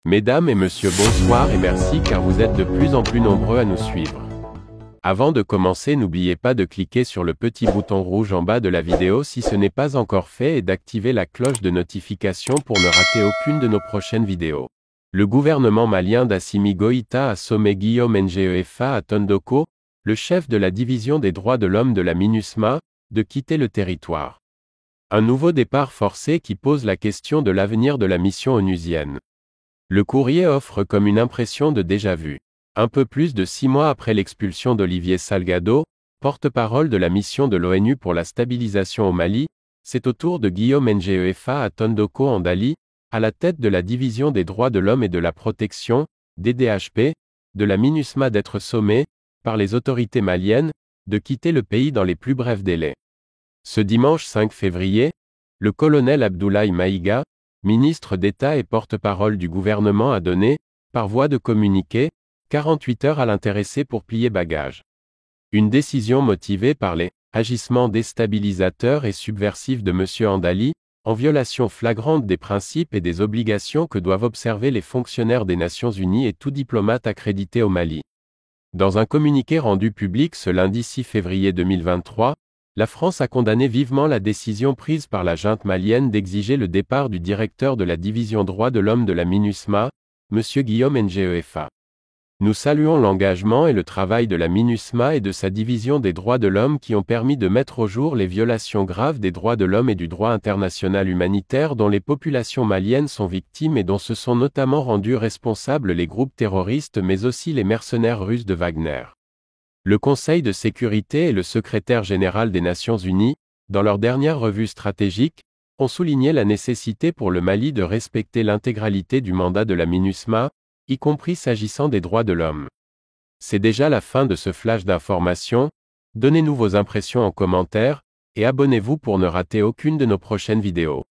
Mesdames et messieurs, bonsoir et merci car vous êtes de plus en plus nombreux à nous suivre. Avant de commencer, n'oubliez pas de cliquer sur le petit bouton rouge en bas de la vidéo si ce n'est pas encore fait et d'activer la cloche de notification pour ne rater aucune de nos prochaines vidéos. Le gouvernement malien d'Assimi Goïta a sommé Guillaume Ngefa à Tondoko, le chef de la division des droits de l'homme de la MINUSMA, de quitter le territoire. Un nouveau départ forcé qui pose la question de l'avenir de la mission onusienne. Le courrier offre comme une impression de déjà-vu. Un peu plus de 6 mois après l'expulsion d'Olivier Salgado, porte-parole de la mission de l'ONU pour la stabilisation au Mali, c'est au tour de Guillaume Ngefa à Tondoko en Dali, à la tête de la division des droits de l'homme et de la protection, DDHP, de la MINUSMA d'être sommé, par les autorités maliennes, de quitter le pays dans les plus brefs délais. Ce dimanche 5 février, le colonel Abdoulaye Maïga, ministre d'État et porte-parole du gouvernement, a donné, par voie de communiqué, 48 heures à l'intéressé pour plier bagages. Une décision motivée par les agissements déstabilisateurs et subversifs de M. Andali, en violation flagrante des principes et des obligations que doivent observer les fonctionnaires des Nations Unies et tout diplomate accrédité au Mali. Dans un communiqué rendu public ce lundi 6 février 2023, la France a condamné vivement la décision prise par la junte malienne d'exiger le départ du directeur de la division droits de l'homme de la MINUSMA, M. Guillaume Ngefa. Nous saluons l'engagement et le travail de la MINUSMA et de sa division des droits de l'homme qui ont permis de mettre au jour les violations graves des droits de l'homme et du droit international humanitaire dont les populations maliennes sont victimes et dont se sont notamment rendus responsables les groupes terroristes mais aussi les mercenaires russes de Wagner. Le Conseil de sécurité et le secrétaire général des Nations Unies, dans leur dernière revue stratégique, ont souligné la nécessité pour le Mali de respecter l'intégralité du mandat de la MINUSMA, y compris s'agissant des droits de l'homme. C'est déjà la fin de ce flash d'information. Donnez-nous vos impressions en commentaire, et abonnez-vous pour ne rater aucune de nos prochaines vidéos.